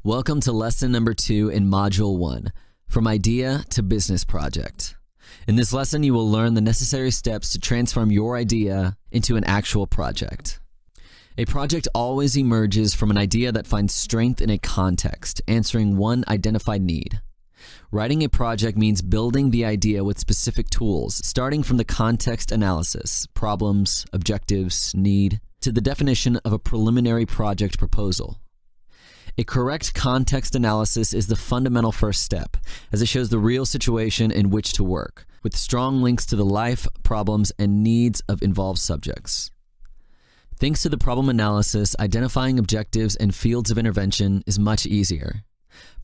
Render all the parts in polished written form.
Welcome to lesson number 2 in Module 1, From Idea to Business Project. In this lesson, you will learn the necessary steps to transform your idea into an actual project. A project always emerges from an idea that finds strength in a context, answering one identified need. Writing a project means building the idea with specific tools, starting from the context analysis, problems, objectives, need, to the definition of a preliminary project proposal. A correct context analysis is the fundamental first step, as it shows the real situation in which to work, with strong links to the life, problems, and needs of involved subjects. Thanks to the problem analysis, identifying objectives and fields of intervention is much easier.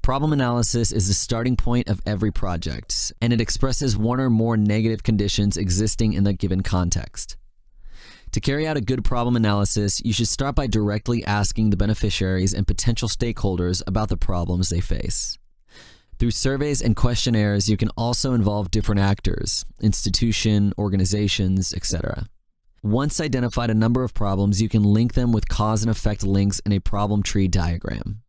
Problem analysis is the starting point of every project, and it expresses one or more negative conditions existing in the given context. To carry out a good problem analysis, you should start by directly asking the beneficiaries and potential stakeholders about the problems they face. Through surveys and questionnaires, you can also involve different actors, institution, organizations, etc. Once identified a number of problems, you can link them with cause and effect links in a problem tree diagram.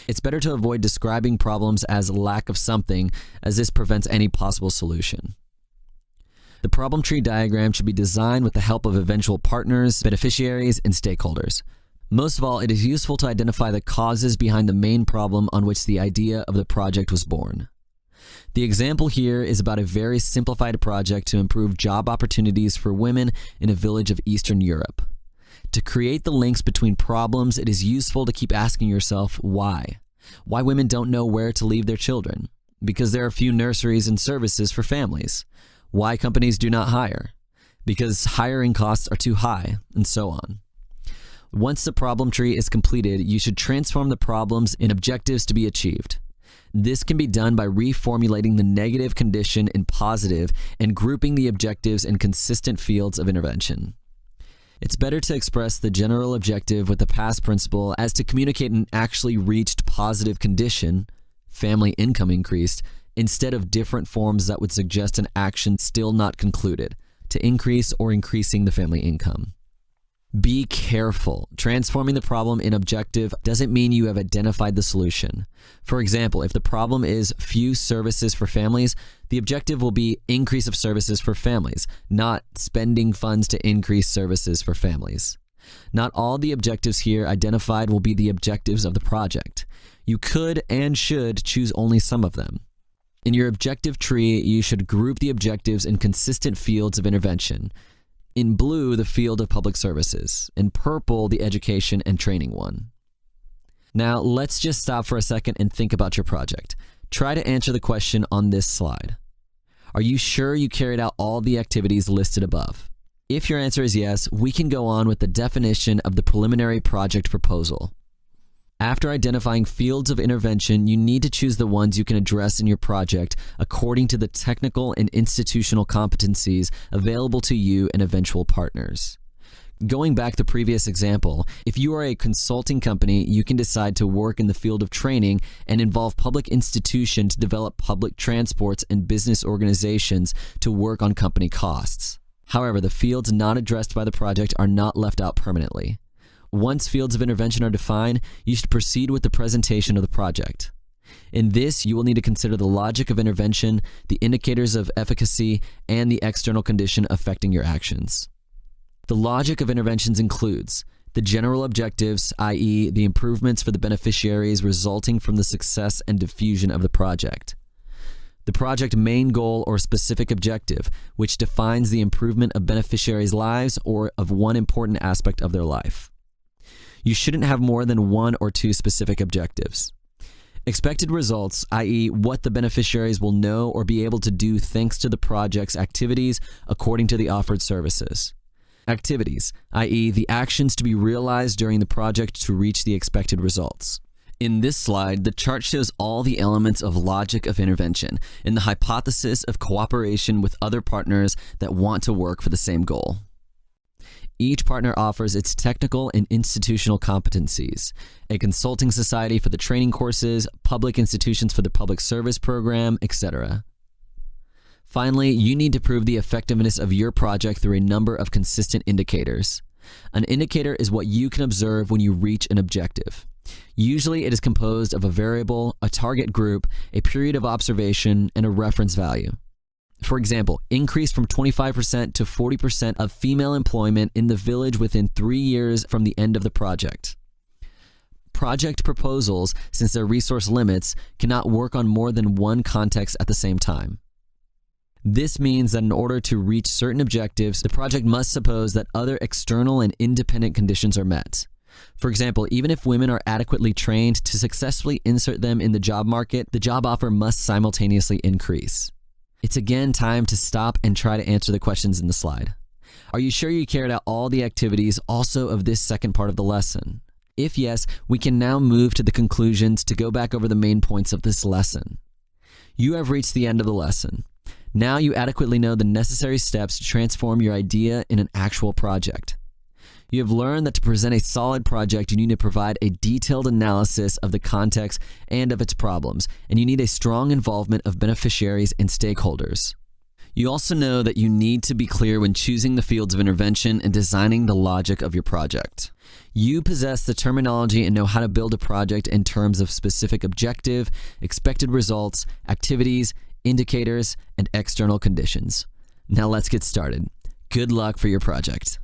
It's better to avoid describing problems as lack of something, as this prevents any possible solution. The problem tree diagram should be designed with the help of eventual partners, beneficiaries, and stakeholders. Most of all, it is useful to identify the causes behind the main problem on which the idea of the project was born. The example here is about a very simplified project to improve job opportunities for women in a village of Eastern Europe. To create the links between problems, it is useful to keep asking yourself why. Why women don't know where to leave their children? Because there are few nurseries and services for families. Why companies do not hire? Because hiring costs are too high, and so on. Once the problem tree is completed, you should transform the problems in objectives to be achieved. This can be done by reformulating the negative condition in positive and grouping the objectives in consistent fields of intervention. It's better to express the general objective with the past principle as to communicate an actually reached positive condition, family income increased, instead of different forms that would suggest an action still not concluded, to increase or increasing the family income. Be careful. Transforming the problem in objective doesn't mean you have identified the solution. For example, if the problem is few services for families, the objective will be increase of services for families, not spending funds to increase services for families. Not all the objectives here identified will be the objectives of the project. You could and should choose only some of them. In your objective tree, you should group the objectives in consistent fields of intervention. In blue, the field of public services. In purple, the education and training one. Now, let's just stop for a second and think about your project. Try to answer the question on this slide. Are you sure you carried out all the activities listed above? If your answer is yes, we can go on with the definition of the preliminary project proposal. After identifying fields of intervention, you need to choose the ones you can address in your project according to the technical and institutional competencies available to you and eventual partners. Going back to the previous example, if you are a consulting company, you can decide to work in the field of training and involve public institutions to develop public transports and business organizations to work on company costs. However, the fields not addressed by the project are not left out permanently. Once fields of intervention are defined, you should proceed with the presentation of the project. In this, you will need to consider the logic of intervention, the indicators of efficacy, and the external condition affecting your actions. The logic of interventions includes the general objectives, i.e., the improvements for the beneficiaries resulting from the success and diffusion of the project. The project main goal or specific objective, which defines the improvement of beneficiaries' lives or of one important aspect of their life. You shouldn't have more than one or two specific objectives. Expected results, i.e., what the beneficiaries will know or be able to do thanks to the project's activities according to the offered services. Activities, i.e., the actions to be realized during the project to reach the expected results. In this slide, the chart shows all the elements of logic of intervention and the hypothesis of cooperation with other partners that want to work for the same goal. Each partner offers its technical and institutional competencies, a consulting society for the training courses, public institutions for the public service program, etc. Finally, you need to prove the effectiveness of your project through a number of consistent indicators. An indicator is what you can observe when you reach an objective. Usually it is composed of a variable, a target group, a period of observation, and a reference value. For example, increase from 25% to 40% of female employment in the village within 3 years from the end of the project. Project proposals, since their resource limits, cannot work on more than one context at the same time. This means that in order to reach certain objectives, the project must suppose that other external and independent conditions are met. For example, even if women are adequately trained to successfully insert them in the job market, the job offer must simultaneously increase. It's again time to stop and try to answer the questions in the slide. Are you sure you carried out all the activities also of this second part of the lesson? If yes, we can now move to the conclusions to go back over the main points of this lesson. You have reached the end of the lesson. Now you adequately know the necessary steps to transform your idea in an actual project. You have learned that to present a solid project, you need to provide a detailed analysis of the context and of its problems, and you need a strong involvement of beneficiaries and stakeholders. You also know that you need to be clear when choosing the fields of intervention and designing the logic of your project. You possess the terminology and know how to build a project in terms of specific objective, expected results, activities, indicators, and external conditions. Now let's get started. Good luck for your project.